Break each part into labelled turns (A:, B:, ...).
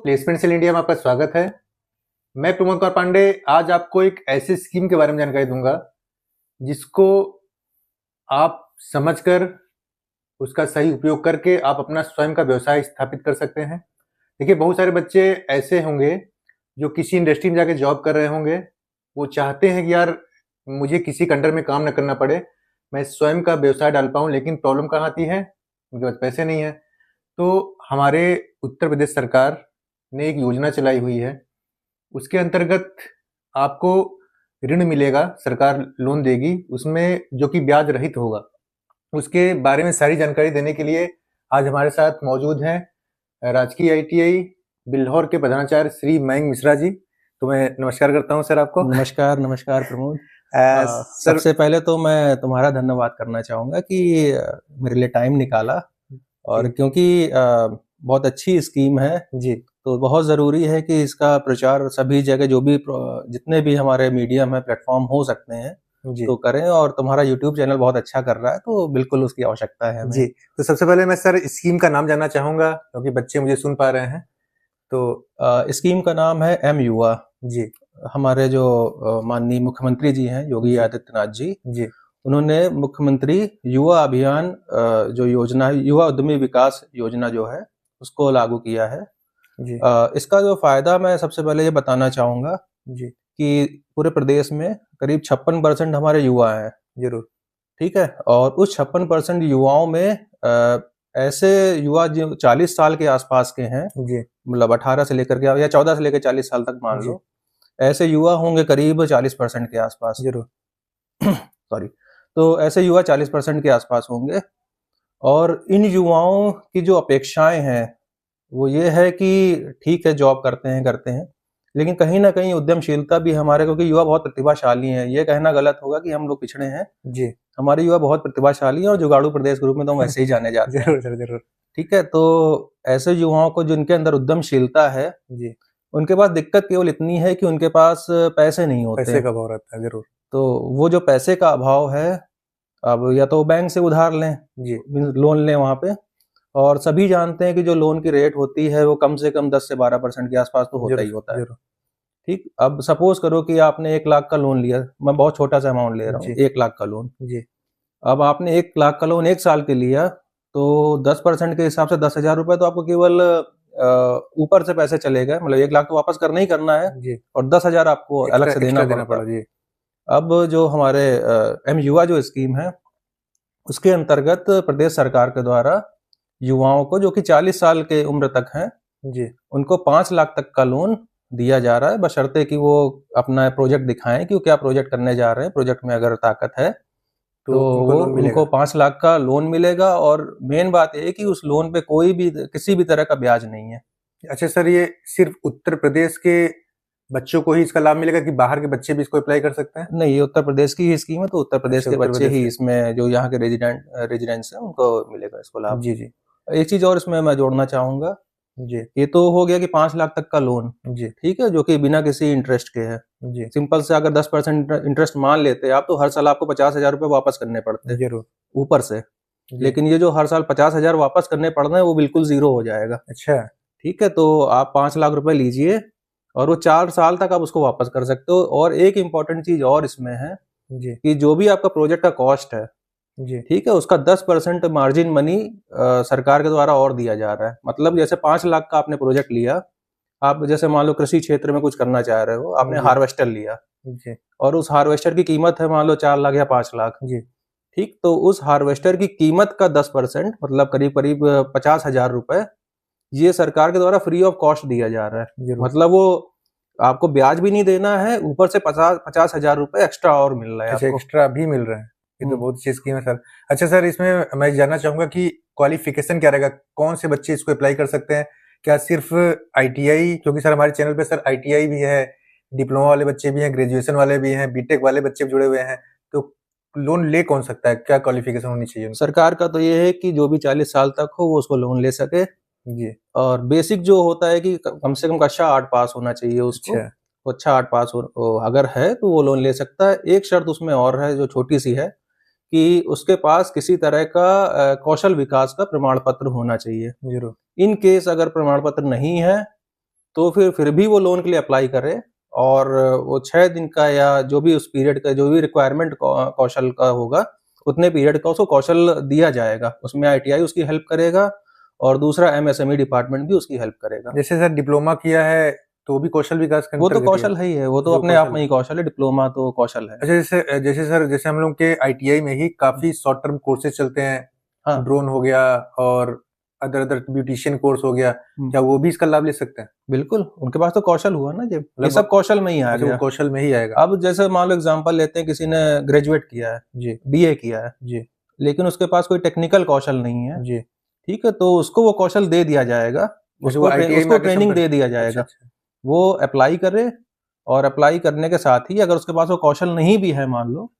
A: Placement cell India में आपका स्वागत है। मैं प्रमोद कुमार पांडे आज आपको एक ऐसी स्कीम के बारे में जानकारी दूंगा जिसको आप समझकर उसका सही उपयोग करके आप अपना स्वयं का व्यवसाय स्थापित कर सकते हैं। देखिए, बहुत सारे बच्चे ऐसे होंगे जो किसी इंडस्ट्री में जाके जॉब कर रहे होंगे। वो चाहते हैं कि यार मुझे किसी के अंडर में काम न करना पड़े, मैं स्वयं का व्यवसाय डाल पाऊँ, लेकिन प्रॉब्लम कहाँ आती है? उनके पास पैसे नहीं है। तो हमारे उत्तर प्रदेश सरकार ने एक योजना चलाई हुई है, उसके अंतर्गत आपको ऋण मिलेगा, सरकार लोन देगी, उसमें जो कि ब्याज रहित होगा। उसके बारे में सारी जानकारी देने के लिए आज हमारे साथ मौजूद हैं राजकीय आईटीआई बिल्हौर के प्रधानाचार्य श्री मयंक मिश्रा जी। तो मैं नमस्कार करता हूं सर आपको।
B: नमस्कार प्रमोद।
A: सर,
B: सबसे पहले तो मैं तुम्हारा धन्यवाद करना चाहूँगा कि मेरे लिए टाइम निकाला, और क्योंकि बहुत अच्छी स्कीम है
A: जी,
B: तो बहुत ज़रूरी है कि इसका प्रचार सभी जगह, जो भी जितने भी हमारे मीडियम है, प्लेटफॉर्म हो सकते हैं
A: जी,
B: तो करें। और तुम्हारा यूट्यूब चैनल बहुत अच्छा कर रहा है तो बिल्कुल उसकी आवश्यकता है हमें।
A: जी। तो सबसे पहले मैं सर स्कीम का नाम जानना चाहूँगा क्योंकि बच्चे मुझे सुन पा रहे हैं। तो
B: स्कीम का नाम है एम युवा।
A: जी,
B: हमारे जो माननीय मुख्यमंत्री जी हैं, योगी आदित्यनाथ जी,
A: जी,
B: उन्होंने मुख्यमंत्री युवा अभियान जो योजना है, युवा उद्यमी विकास योजना जो है, उसको लागू किया है।
A: जी,
B: इसका जो फायदा मैं सबसे पहले ये बताना चाहूँगा
A: जी,
B: कि पूरे प्रदेश में करीब 56% हमारे युवा हैं।
A: जरूर।
B: ठीक है, और उस 56% युवाओं में ऐसे युवा जो 40 साल के आसपास के हैं,
A: जी,
B: मतलब 18 से लेकर के या 14 से लेकर 40 साल तक मान
A: जी,
B: लो, ऐसे युवा होंगे करीब 40% के आसपास।
A: जरूर।
B: सॉरी। तो ऐसे युवा 40% के आसपास होंगे, और इन युवाओं की जो अपेक्षाएं हैं वो ये है कि ठीक है, जॉब करते हैं, लेकिन कहीं ना कहीं उद्यमशीलता भी हमारे, क्योंकि युवा बहुत प्रतिभाशाली हैं। ये कहना गलत होगा कि हम लोग पिछड़े हैं।
A: जी,
B: हमारे युवा बहुत प्रतिभाशाली हैं और जुगाड़ू प्रदेश के रूप में तो हम वैसे ही जाने जाते हैं।
A: जरूर सर, जरूर।
B: ठीक है, तो ऐसे युवाओं को जिनके अंदर उद्यमशीलता है,
A: जी,
B: उनके पास दिक्कत केवल इतनी है कि उनके पास पैसे नहीं
A: पैसे
B: होते।
A: का भाव रहता है, जरूर।
B: तो वो जो पैसे का अभाव है, अब या तो बैंक से उधार लें,
A: जी,
B: लोन लें वहां पे। और सभी जानते हैं कि जो लोन की रेट होती है वो कम से कम 10 से 12% के आसपास तो होता
A: जरूर,
B: ही होता है।
A: जरूर।
B: ठीक, अब सपोज करो कि आपने 1 लाख का लोन लिया, मैं बहुत छोटा सा अमाउंट ले रहा हूँ,
A: जी,
B: 1 लाख का लोन।
A: जी,
B: अब आपने 1 लाख का लोन 1 साल के लिया, तो 10% के हिसाब से 10,000 रुपए तो आपको केवल ऊपर से पैसे चले गए। मतलब 1 लाख तो वापस करना ही करना है,
A: जी।
B: और 10,000 आपको अलग से देना
A: एक्स्ट्रा देना
B: पड़ता।
A: पड़ा, जी।
B: अब जो हमारे एम युवा जो स्कीम है, उसके अंतर्गत प्रदेश सरकार के द्वारा युवाओं को जो कि 40 साल के उम्र तक हैं,
A: जी,
B: उनको 5 लाख तक का लोन दिया जा रहा है, बशर्ते कि वो अपना प्रोजेक्ट दिखाएं कि वो क्या प्रोजेक्ट करने जा रहे हैं। प्रोजेक्ट में अगर ताकत है
A: तो
B: तो
A: उनको
B: वो
A: लोन मिलेगा।
B: उनको 5 लाख का लोन मिलेगा। और मेन बात ये है कि उस लोन पे कोई भी किसी भी तरह का ब्याज नहीं है।
A: अच्छा सर, ये सिर्फ उत्तर प्रदेश के बच्चों को ही इसका लाभ मिलेगा कि बाहर के बच्चे भी इसको अप्लाई कर सकते हैं?
B: नहीं, ये उत्तर प्रदेश की ही स्कीम है, तो उत्तर प्रदेश
A: अच्छा,
B: के
A: उत्तर
B: बच्चे
A: प्रदेश
B: ही
A: के।
B: इसमें, जो यहाँ के रेजिडेंट्स हैं, उनको मिलेगा इसको लाभ।
A: जी, जी,
B: एक चीज और इसमें मैं जोड़ना चाहूंगा,
A: जी,
B: ये तो हो गया कि 5 लाख तक का लोन,
A: जी,
B: ठीक है, जो कि बिना किसी इंटरेस्ट के है।
A: जी,
B: सिंपल से अगर 10% इंटरेस्ट मान लेते आप, तो हर साल आपको 50,000 रुपये वापस करने पड़ते
A: जरूर।
B: ऊपर से।
A: जी,
B: लेकिन ये जो हर साल 50,000 वापस करने पड़ रहे हैं, वो बिल्कुल जीरो हो जाएगा।
A: अच्छा,
B: ठीक है, तो आप 5 लाख रुपए लीजिए और वो 4 साल तक आप उसको वापस कर सकते हो। और एक इम्पॉर्टेंट चीज और इसमें है
A: जी,
B: कि जो भी आपका प्रोजेक्ट का कॉस्ट है,
A: जी,
B: ठीक है, उसका 10% मार्जिन मनी सरकार के द्वारा और दिया जा रहा है। मतलब जैसे 5 लाख का आपने प्रोजेक्ट लिया, आप जैसे मान लो कृषि क्षेत्र में कुछ करना चाह रहे हो, आपने
A: जी,
B: हार्वेस्टर लिया,
A: जी,
B: और उस हार्वेस्टर की कीमत है मान लो 4 लाख या 5 लाख।
A: जी,
B: ठीक, तो उस हार्वेस्टर की कीमत का 10%, मतलब करीब करीब 50,000 रुपए, ये सरकार के द्वारा फ्री ऑफ कॉस्ट दिया जा रहा है।
A: जरूर।
B: मतलब वो आपको ब्याज भी नहीं देना है, ऊपर से 50,000 रुपए एक्स्ट्रा और मिल रहा है
A: अच्छा,
B: आपको।
A: एक्स्ट्रा भी मिल रहा है। ये तो बहुत अच्छी स्कीम है सर। अच्छा सर, इसमें मैं जानना चाहूंगा कि क्वालिफिकेशन क्या रहेगा, कौन से बच्चे इसको अप्लाई कर सकते हैं? क्या सिर्फ आईटीआई, क्योंकि सर हमारे चैनल पे सर आईटीआई भी है, डिप्लोमा वाले बच्चे भी हैं, ग्रेजुएशन वाले भी हैं, बीटेक वाले बच्चे भी जुड़े हुए हैं। तो लोन ले कौन सकता है? क्या क्वालिफिकेशन होनी चाहिए उनकी?
B: सरकार का तो ये है कि जो भी 40 साल तक हो वो उसको लोन ले सके।
A: जी,
B: और बेसिक जो होता है कि कम से कम कक्षा 8 पास होना चाहिए उसको।
A: अच्छा,
B: वो अच्छा 8 पास अगर है तो वो लोन ले सकता है। एक शर्त उसमें और है जो छोटी सी है, कि उसके पास किसी तरह का कौशल विकास का प्रमाण पत्र होना चाहिए।
A: जरूर।
B: इन केस अगर प्रमाण पत्र नहीं है, तो फिर भी वो लोन के लिए अप्लाई करे, और वो 6 दिन का या जो भी उस पीरियड का जो भी रिक्वायरमेंट कौशल का होगा, उतने पीरियड का उसको कौशल दिया जाएगा। उसमें आईटीआई उसकी हेल्प करेगा और दूसरा एमएसएमई डिपार्टमेंट भी उसकी हेल्प करेगा।
A: जैसे सर डिप्लोमा किया है तो भी कौशल विकास के
B: वो तो
A: अंतर्गत ही है?
B: कौशल है ही है, वो तो
A: जो
B: अपने आप
A: कौशल
B: में ही कौशल है, डिप्लोमा तो कौशल है।
A: अच्छा, जैसे जैसे सर जैसे हम लोग के आईटीआई में ही काफी शॉर्ट टर्म कोर्सेज चलते हैं,
B: हाँ।
A: ड्रोन हो गया और अदर अदर ब्यूटिशियन कोर्स हो गया, क्या वो भी इसका लाभ ले सकते हैं?
B: बिल्कुल, उनके पास तो कौशल हुआ ना, ये
A: मतलब
B: सब कौशल में ही आ
A: अच्छा, वो
B: गया।
A: कौशल में ही आएगा।
B: अब जैसे मान लो एग्जांपल लेते हैं, किसी ने ग्रेजुएट किया है,
A: जी
B: बीए किया है,
A: जी
B: लेकिन उसके पास कोई टेक्निकल कौशल नहीं है,
A: जी।
B: ठीक है, तो उसको वो कौशल दे दिया जाएगा,
A: जैसे वो आईटीआई में
B: उसको
A: आगे
B: ट्रेनिंग दे दिया
A: अच्छा
B: जाएगा।
A: अच्छा।
B: वो अप्लाई करे, और अप्लाई करने के साथ ही अगर उसके पास वो कौशल नहीं भी है मान लो,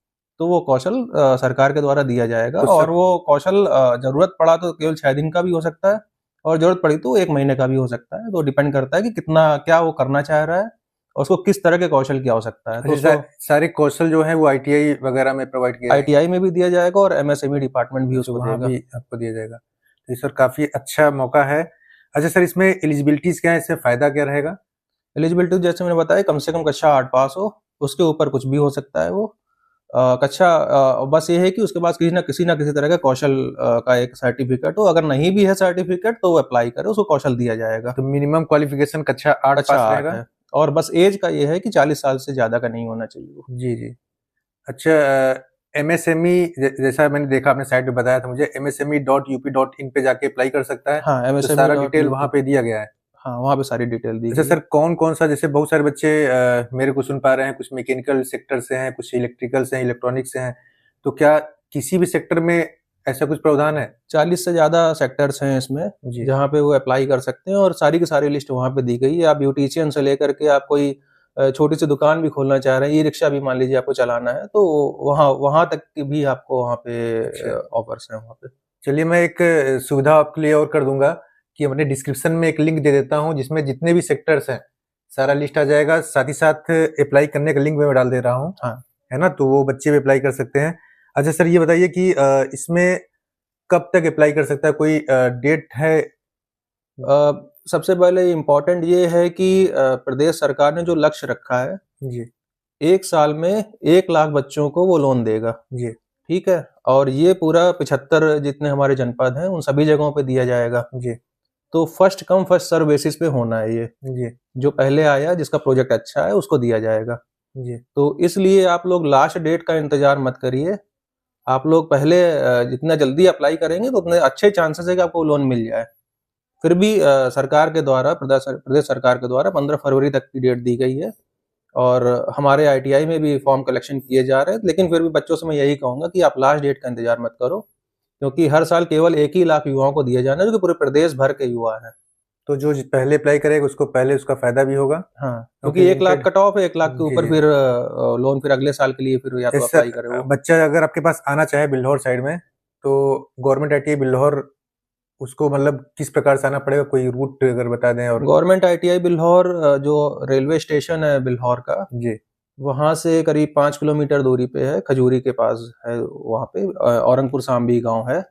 B: तो वो कौशल सरकार के द्वारा दिया जाएगा।
A: तो
B: और
A: सर
B: वो कौशल जरूरत पड़ा तो केवल 6 दिन का भी हो सकता है, और जरूरत पड़ी तो 1 महीने का भी हो सकता है। तो डिपेंड करता है कि कितना क्या वो करना चाह रहा है और उसको किस तरह के कौशल की आवश्यकता है। तो
A: अच्छा,
B: उसको
A: सारे कौशल जो है वो आईटीआई वगैरह में प्रोवाइड किए जाएंगे?
B: आईटीआई में भी दिया जाएगा और एमएसएमई डिपार्टमेंट भी
A: अच्छा,
B: उसको
A: वहाँ
B: देगा।
A: भी आपको दिया जाएगा। तो ये सर काफी अच्छा मौका है। अच्छा सर, इसमें एलिजिबिलिटीज क्या है, इससे फायदा क्या रहेगा?
B: एलिजिबिलिटी जैसे मैंने बताया, कम से कम कक्षा 8 पास हो, उसके ऊपर कुछ भी हो सकता है वो। बस ये है कि उसके पास किसी ना किसी तरह का कौशल का एक सर्टिफिकेट हो। अगर नहीं भी है सर्टिफिकेट तो वो अप्लाई करे, उसको कौशल दिया जाएगा।
A: तो मिनिमम क्वालिफिकेशन कक्षा 8
B: कक्षा
A: पास
B: 8
A: रहेगा?
B: है, और बस एज का ये है कि 40 साल से ज्यादा का नहीं होना चाहिए वो।
A: जी जी। अच्छा, एमएसएमई जैसा मैंने देखा आपने साइट पे बताया था मुझे, msme.up.in पे जाके अप्लाई कर सकता है,
B: हाँ,
A: तो
B: एमएसएमई
A: सारा
B: डॉट
A: डिटेल वहाँ
B: यूपी।
A: पे दिया गया है।
B: हाँ, वहाँ पे सारी डिटेल दी
A: अच्छा
B: गई है।
A: सर, कौन कौन सा, जैसे बहुत सारे बच्चे मेरे को सुन पा रहे हैं, कुछ मैकेनिकल सेक्टर से हैं, कुछ इलेक्ट्रिकल से हैं, इलेक्ट्रॉनिक से हैं, तो क्या किसी भी सेक्टर में ऐसा कुछ प्रावधान है?
B: 40 से ज्यादा सेक्टर्स हैं इसमें,
A: जी
B: जहाँ पे वो अप्लाई कर सकते हैं, और सारी की सारी लिस्ट वहाँ पे दी गई है। आप ब्यूटिशियन से लेकर के आप कोई छोटी सी दुकान भी खोलना चाह रहे हैं, ई रिक्शा भी मान लीजिए आपको चलाना है, तो वहाँ वहाँ तक की भी आपको वहाँ पे
A: अच्छा।
B: ऑफर्स हैं वहाँ पे।
A: चलिए, मैं एक सुविधा आपके लिए और कर दूंगा कि अपने डिस्क्रिप्शन में एक लिंक दे देता हूँ जिसमें जितने भी सेक्टर्स हैं सारा लिस्ट आ जाएगा, साथ ही साथ अप्लाई करने का लिंक मैं डाल दे रहा हूँ,
B: हाँ।
A: है ना, तो वो बच्चे भी अप्लाई कर सकते हैं। अच्छा सर, ये बताइए कि इसमें कब तक अप्लाई कर सकता है, कोई डेट है?
B: सबसे पहले इम्पोर्टेंट ये है कि प्रदेश सरकार ने जो लक्ष्य रखा है,
A: जी
B: 1 साल में 1 लाख बच्चों को वो लोन देगा,
A: जी
B: ठीक है? और ये पूरा 75 जितने हमारे जनपद हैं, उन सभी जगहों पे दिया जाएगा।
A: जी
B: तो first come first serve basis पे होना है ये।
A: जी
B: जो पहले आया, जिसका प्रोजेक्ट अच्छा है, उसको दिया जाएगा।
A: जी।
B: तो इसलिए आप लोग लास्ट डेट का इंतजार मत करिए। आप लोग पहले जितना जल्दी अप्लाई करेंगे तो उतने अच्छे चांसेस है कि आपको लोन मिल जाए। फिर भी सरकार के द्वारा, प्रदेश सरकार के द्वारा 15 फरवरी तक की डेट दी गई है, और हमारे आईटीआई में भी फॉर्म कलेक्शन किए जा रहे हैं। लेकिन फिर भी बच्चों से मैं यही कहूँगा कि आप लास्ट डेट का इंतजार मत करो, क्योंकि हर साल केवल 1 ही लाख युवाओं को दिए जाना है, जो कि पूरे प्रदेश भर के युवा हैं।
A: तो जो पहले अप्लाई करेगा उसको पहले उसका फायदा भी होगा,
B: हाँ,
A: क्योंकि
B: क्योंकि 1 लाख
A: लिमिटेड।
B: कट ऑफ है, 1 लाख के
A: जी
B: ऊपर
A: जी।
B: फिर लोन फिर अगले साल के लिए फिर या तो
A: जैसे
B: अप्लाई करे
A: सर,
B: वो।
A: बच्चा अगर आपके पास आना चाहे बिल्हौर साइड में, तो गवर्नमेंट आईटीआई बिल्हौर उसको मतलब किस प्रकार से आना पड़ेगा, कोई रूट अगर बता दें? और
B: गवर्नमेंट आईटीआई बिल्हौर जो रेलवे स्टेशन है बिल्हौर का,
A: जी
B: वहाँ से करीब 5 किलोमीटर दूरी पे है, खजूरी के पास है वहाँ पे। औरंगपुर सांभी गांव है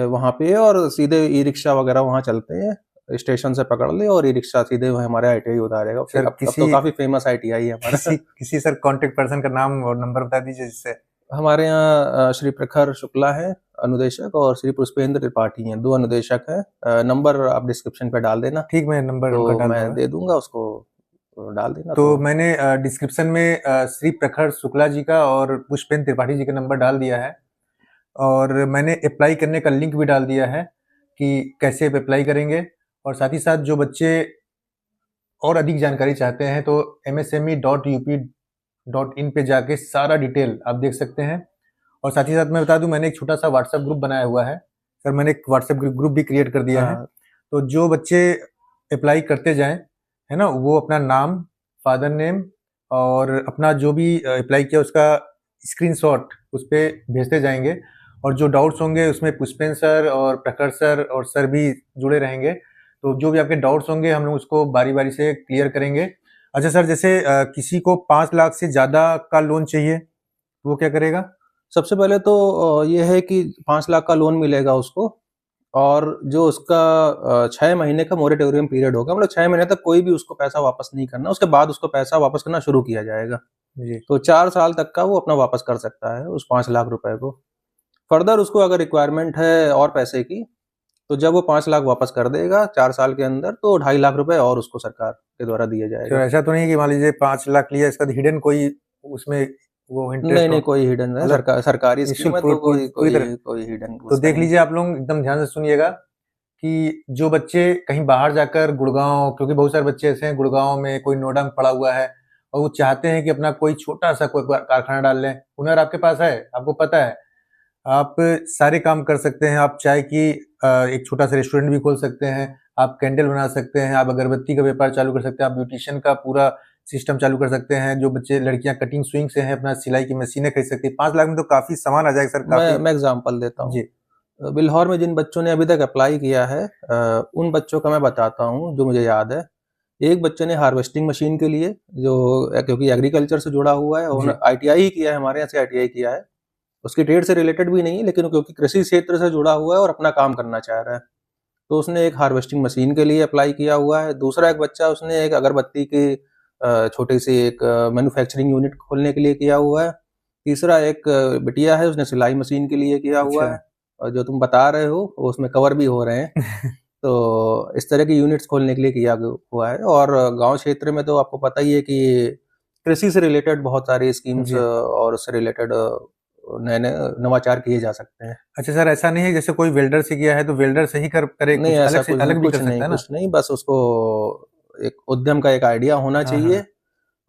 B: वहाँ पे, और सीधे ई रिक्शा वगैरह वहाँ चलते हैं। स्टेशन से पकड़ ले और ई रिक्शा सीधे वहाँ हमारे आईटीआई उतारेगा। फिर
A: सर,
B: अब तो काफी फेमस आईटीआई है हमारा।
A: किसी सर कांटेक्ट पर्सन का नाम और नंबर बता दीजिए जिससे।
B: हमारे यहाँ श्री प्रखर शुक्ला है अनुदेशक, और श्री पुष्पेंद्र त्रिपाठी हैं, 2 अनुदेशक हैं। नंबर आप डिस्क्रिप्शन पे डाल देना,
A: ठीक, मैं नंबर उनका
B: तो
A: डाल
B: मैं
A: दूंगा।
B: दे दूंगा उसको, डाल देना
A: तो
B: तो।
A: मैंने डिस्क्रिप्शन में श्री प्रखर शुक्ला जी का और पुष्पेंद्र त्रिपाठी जी का नंबर डाल दिया है, और मैंने अप्लाई करने का लिंक भी डाल दिया है कि कैसे अप्लाई करेंगे। और साथ ही साथ जो बच्चे और अधिक जानकारी चाहते हैं तो msme.up.in पे जाके सारा डिटेल आप देख सकते हैं। और साथ ही साथ मैं बता दूं, मैंने एक छोटा सा व्हाट्सएप ग्रुप बनाया हुआ है सर, मैंने एक व्हाट्सएप ग्रुप भी क्रिएट कर दिया है।
B: हाँ,
A: तो जो बच्चे अप्लाई करते जाएं, है ना, वो अपना नाम, फादर नेम और अपना जो भी अप्लाई किया उसका स्क्रीनशॉट उस पर भेजते जाएंगे। और जो डाउट्स होंगे उसमें पुष्पेंद्र सर और प्रखर सर और सर भी जुड़े रहेंगे, तो जो भी आपके डाउट्स होंगे हम लोग उसको बारी बारी से क्लियर करेंगे। अच्छा सर, जैसे किसी को 5 लाख से ज़्यादा का लोन चाहिए, वो क्या करेगा?
B: सबसे पहले तो ये है कि 5 लाख का लोन मिलेगा उसको, और जो उसका 6 महीने का मोरेटोरियम पीरियड होगा, मतलब 6 महीने तक कोई भी उसको पैसा वापस नहीं करना, उसके बाद उसको पैसा वापस करना शुरू किया जाएगा।
A: जी।
B: तो 4 साल तक का वो अपना वापस कर सकता है उस 5 लाख रुपए को। फर्दर उसको अगर रिक्वायरमेंट है और पैसे की, तो जब वो 5 लाख वापस कर देगा 4 साल के अंदर, तो 2.5 लाख रुपए और उसको सरकार के द्वारा दिया
A: तो
B: जाएगा।
A: ऐसा तो नहीं कि मान लीजिए 5 लाख लिया, इसका हिडन कोई उसमें वो
B: नहीं,
A: इंटरेस्ट हो,
B: नहीं, कोई हिडन है,
A: मतलब
B: सरकारी स्कीम
A: निःशुल्क
B: है, तो कोई
A: पूरी
B: कोई
A: तरह।
B: कोई हिडन
A: तो
B: उसका
A: देख
B: नहीं
A: लीजिए,
B: है।
A: आप लोग एकदम ध्यान से सुनिएगा कि जो बच्चे कहीं बाहर जाकर गुड़गांव, क्योंकि बहुत सारे बच्चे ऐसे हैं गुड़गांव में, कोई नोएडा में पड़ा हुआ है और वो चाहते हैं कि अपना कोई छोटा सा कोई कारखाना डाल लें। हुनर आपके पास है, आपको पता है, आप सारे काम कर सकते हैं। आप चाय की एक छोटा सा रेस्टोरेंट भी खोल सकते हैं, आप कैंडल बना सकते हैं, आप अगरबत्ती का व्यापार चालू कर सकते हैं, आप ब्यूटिशियन का पूरा सिस्टम चालू कर सकते हैं। जो बच्चे लड़कियां कटिंग सुइंग से हैं, अपना सिलाई की मशीनें खरीद सकती है। 5 लाख में तो काफी सामान आ जाएगा सर, काफी।
B: मैं एग्जांपल देता हूँ।
A: जी।
B: बिल्हौर में जिन बच्चों ने अभी तक अप्लाई किया है, उन बच्चों का मैं बताता हूँ जो मुझे याद है। एक बच्चे ने हार्वेस्टिंग मशीन के लिए, जो क्योंकि एग्रीकल्चर से जुड़ा हुआ है,
A: जी।
B: उन्होंने आईटीआई ही किया है, हमारे यहाँ से आईटीआई किया है। उसकी ट्रेड से रिलेटेड भी नहीं है, लेकिन क्योंकि कृषि क्षेत्र से जुड़ा हुआ है और अपना काम करना चाह रहा है, तो उसने एक हार्वेस्टिंग मशीन के लिए अप्लाई किया हुआ है। दूसरा एक बच्चा, उसने एक अगरबत्ती की छोटी सी एक मैन्युफैक्चरिंग यूनिट खोलने के लिए किया हुआ है। तीसरा एक बिटिया है, उसने सिलाई मशीन के लिए किया हुआ
A: अच्छा।
B: है। और जो तुम बता रहे हो वो उसमें कवर भी हो रहे हैं। तो इस तरह की यूनिट्स खोलने के लिए किया हुआ है। और गांव क्षेत्र में तो आपको पता ही है कि कृषि से रिलेटेड बहुत सारी स्कीम्स
A: जी।
B: और उससे रिलेटेड नए नए नवाचार किए जा सकते हैं।
A: अच्छा सर, ऐसा नहीं है जैसे कोई वेल्डर से किया है तो वेल्डर से ही करे,
B: नहीं,
A: कुछ
B: ऐसा
A: अलग से
B: कुछ
A: अलग भी कर
B: कुछ
A: सकता
B: नहीं,
A: है ना?
B: कुछ नहीं, बस उसको एक उद्यम का एक आइडिया होना
A: हाँ हाँ।
B: चाहिए।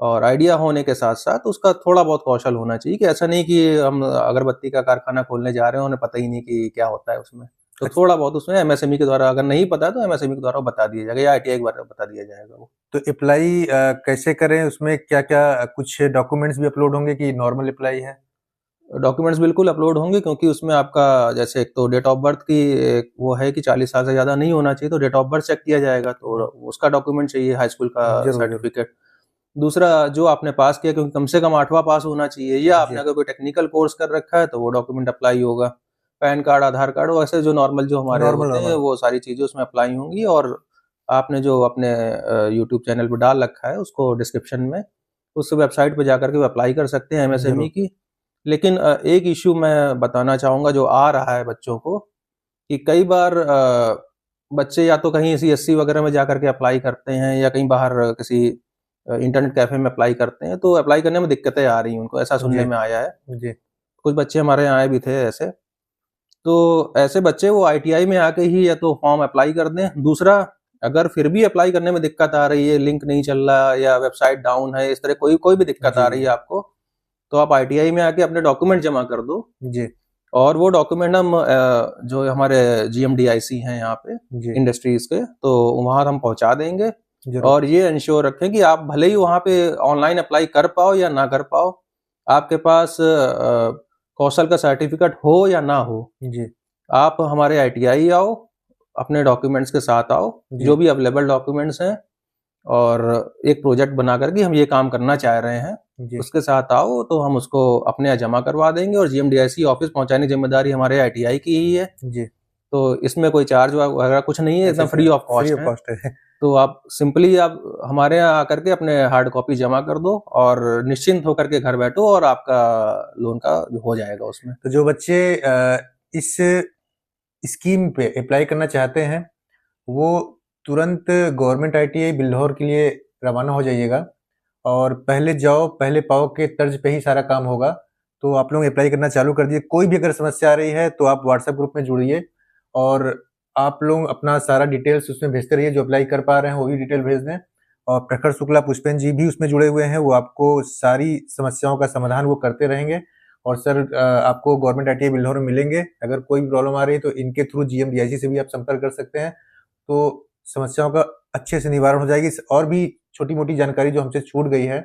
B: और आइडिया होने के साथ साथ उसका थोड़ा बहुत कौशल होना चाहिए, कि ऐसा नहीं कि हम अगरबत्ती का कारखाना खोलने जा रहे हैं, उन्हें पता ही नहीं कि क्या होता है उसमें। तो
A: अच्छा,
B: थोड़ा बहुत उसमें एमएसएमई के द्वारा, अगर नहीं पता तो एमएसएमई के द्वारा बता दिया जाएगा, या आईटीआई के द्वारा बता दिया जाएगा वो।
A: तो अप्लाई कैसे करें? उसमें क्या क्या कुछ डॉक्यूमेंट्स भी अपलोड होंगे कि नॉर्मल अप्लाई है?
B: डॉक्यूमेंट्स बिल्कुल अपलोड होंगे, क्योंकि उसमें आपका जैसे एक तो डेट ऑफ बर्थ की एक वो है कि 40 साल से ज़्यादा नहीं होना चाहिए, तो डेट ऑफ बर्थ चेक किया जाएगा, तो उसका डॉक्यूमेंट चाहिए, हाई स्कूल का
A: जरूर जरूर।
B: सर्टिफिकेट। दूसरा, जो आपने पास किया, क्योंकि कम से कम 8वां पास होना चाहिए, या
A: जी।
B: आपने अगर कोई टेक्निकल कोर्स कर रखा है तो वो डॉक्यूमेंट अप्लाई होगा। पैन कार्ड, आधार कार्ड, वैसे जो नॉर्मल जो हमारे
A: नॉर्मल
B: होते हैं
A: नॉर्मल।
B: वो सारी चीज़ें उसमें अप्लाई होंगी। और आपने जो अपने यूट्यूब चैनल पे डाल रखा है उसको डिस्क्रिप्शन में, उस वेबसाइट पे जाकर के वो अप्लाई कर सकते हैं एमएसएमई
A: जरूर।
B: की। लेकिन एक इश्यू मैं बताना चाहूँगा जो आ रहा है बच्चों को, कि कई बार बच्चे या तो कहीं सीएससी वगैरह में जाकर के अप्लाई करते हैं, या कहीं बाहर किसी इंटरनेट कैफे में अप्लाई करते हैं, तो अप्लाई करने में दिक्कतें आ रही हैं उनको, ऐसा
A: जी।
B: सुनने में आया है।
A: जी।
B: कुछ बच्चे हमारे यहाँ आए भी थे ऐसे। तो ऐसे बच्चे वो आईटीआई में आके ही या तो फॉर्म अप्लाई कर दें। दूसरा, अगर फिर भी अप्लाई करने में दिक्कत आ रही है, लिंक नहीं चल रहा या वेबसाइट डाउन है, इस तरह कोई कोई भी दिक्कत
A: जी।
B: आ रही है आपको, तो आप आईटीआई में आके अपने डॉक्यूमेंट जमा कर दो।
A: जी।
B: और वो डॉक्यूमेंट हम जो हमारे जीएमडीआईसी हैं यहाँ पे
A: जी।
B: इंडस्ट्रीज के, तो वहाँ हम पहुँचा देंगे।
A: जरूर।
B: और ये इंश्योर रखें कि आप भले ही वहाँ पे ऑनलाइन अप्लाई कर पाओ या ना कर पाओ, आपके पास कौशल का सर्टिफिकेट हो या ना हो,
A: जी।
B: आप हमारे आईटीआई आओ, अपने डॉक्यूमेंट्स के साथ आओ,
A: जी।
B: जो भी अवेलेबल डॉक्यूमेंट्स हैं, और एक प्रोजेक्ट बना करके हम ये काम करना चाह रहे हैं,
A: जी।
B: उसके साथ आओ, तो हम उसको अपने यहाँ जमा करवा देंगे। और जीएमडीआईसी ऑफिस पहुंचाने की जिम्मेदारी हमारे आईटीआई की ही है।
A: जी।
B: तो इसमें कोई चार्ज वगैरह कुछ नहीं है,
A: अच्छा
B: एकदम
A: अच्छा,
B: free of
A: free
B: cost
A: of
B: है।
A: कॉस्ट है।
B: तो आप सिंपली आप हमारे यहाँ आकर के अपने हार्ड कॉपी जमा कर दो, और निश्चिंत होकर के घर बैठो, और आपका लोन का हो जाएगा उसमें।
A: तो जो बच्चे इस स्कीम पे अप्लाई करना चाहते हैं, वो तुरंत गवर्नमेंट आईटीआई बिल्हौर के लिए रवाना हो जाइएगा। और पहले जाओ पहले पाओ के तर्ज पे ही सारा काम होगा। तो आप लोग अप्लाई करना चालू कर दिए। कोई भी अगर समस्या आ रही है तो आप व्हाट्सएप ग्रुप में जुड़िए, और आप लोग अपना सारा डिटेल्स उसमें भेजते रहिए। जो अप्लाई कर पा रहे हैं वो भी डिटेल भेज दें। और प्रखर शुक्ला पुष्पेन जी भी उसमें जुड़े हुए हैं, वो आपको सारी समस्याओं का समाधान वो करते रहेंगे। और सर आपको गवर्नमेंट आईटीआई बिल्हौर में मिलेंगे। अगर कोई भी प्रॉब्लम आ रही है तो इनके थ्रू जीएमडीआईसी से भी आप संपर्क कर सकते हैं, तो समस्याओं का अच्छे से निवारण हो जाएगी। और भी छोटी मोटी जानकारी जो हमसे छूट गई है,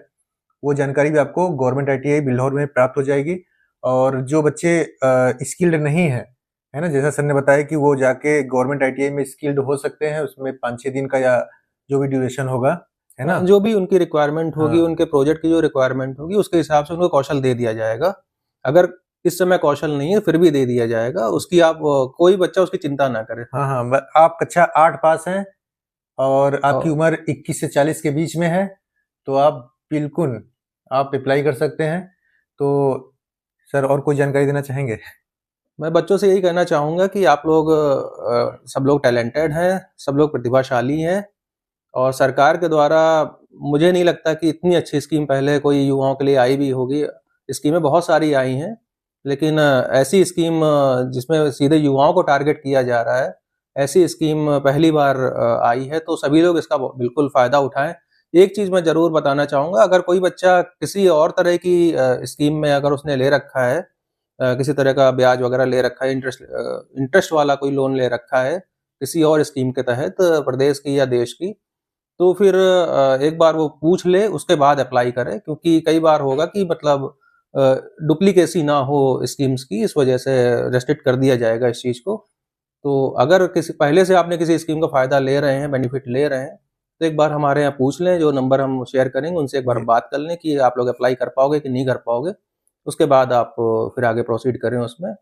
A: वो जानकारी भी आपको गवर्नमेंट आईटीआई बिल्हौर में प्राप्त हो जाएगी। और जो बच्चे स्किल्ड नहीं है ना, जैसा सर ने बताया कि वो जाके गवर्नमेंट आईटीआई में स्किल्ड हो सकते हैं, उसमें 5-6 दिन का या जो भी ड्यूरेशन होगा, है ना?
B: जो भी उनकी रिक्वायरमेंट होगी,
A: हाँ।
B: उनके प्रोजेक्ट की जो रिक्वायरमेंट होगी, उसके हिसाब से उनको कौशल दे दिया जाएगा। अगर इस समय कौशल नहीं है, फिर भी दे दिया जाएगा। उसकी आप कोई बच्चा उसकी चिंता ना करे।
A: हाँ हाँ, आप कक्षा 8 पास हैं और आपकी
B: और
A: उम्र 21 से 40 के बीच में है, तो आप बिल्कुल आप अप्लाई कर सकते हैं। तो सर और कोई जानकारी देना चाहेंगे?
B: मैं बच्चों से यही कहना चाहूँगा कि आप लोग सब लोग टैलेंटेड हैं, सब लोग प्रतिभाशाली हैं, और सरकार के द्वारा मुझे नहीं लगता कि इतनी अच्छी स्कीम पहले कोई युवाओं के लिए आई भी होगी। स्कीमें बहुत सारी आई हैं, लेकिन ऐसी स्कीम जिसमें सीधे युवाओं को टारगेट किया जा रहा है, ऐसी स्कीम पहली बार आई है, तो सभी लोग इसका बिल्कुल फ़ायदा उठाएँ। एक चीज़ मैं ज़रूर बताना चाहूँगा, अगर कोई बच्चा किसी और तरह की स्कीम में अगर उसने ले रखा है, किसी तरह का ब्याज वगैरह ले रखा है, इंटरेस्ट वाला कोई लोन ले रखा है, किसी और स्कीम के तहत प्रदेश की या देश की, तो फिर एक बार वो पूछ ले, उसके बाद अप्लाई करे, क्योंकि कई बार होगा कि मतलब डुप्लीकेसी ना हो स्कीम्स की, इस वजह से रेस्ट्रिक्ट कर दिया जाएगा इस चीज़ को। तो अगर किसी पहले से आपने किसी स्कीम का फ़ायदा ले रहे हैं, बेनिफिट ले रहे हैं, तो एक बार हमारे यहाँ पूछ लें, जो नंबर हम शेयर करेंगे उनसे एक बार
A: जी।
B: बात कर लें कि आप लोग अप्लाई कर पाओगे कि नहीं कर पाओगे। उसके बाद आप फिर आगे प्रोसीड करें उसमें।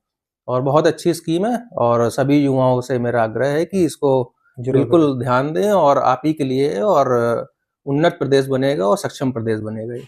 B: और बहुत अच्छी स्कीम है, और सभी युवाओं से मेरा आग्रह है कि इसको
A: ज़रूर बताएँ।
B: बिल्कुल ध्यान दें, और आप ही के लिए है, और उन्नत प्रदेश बनेगा और सक्षम प्रदेश बनेगा ये।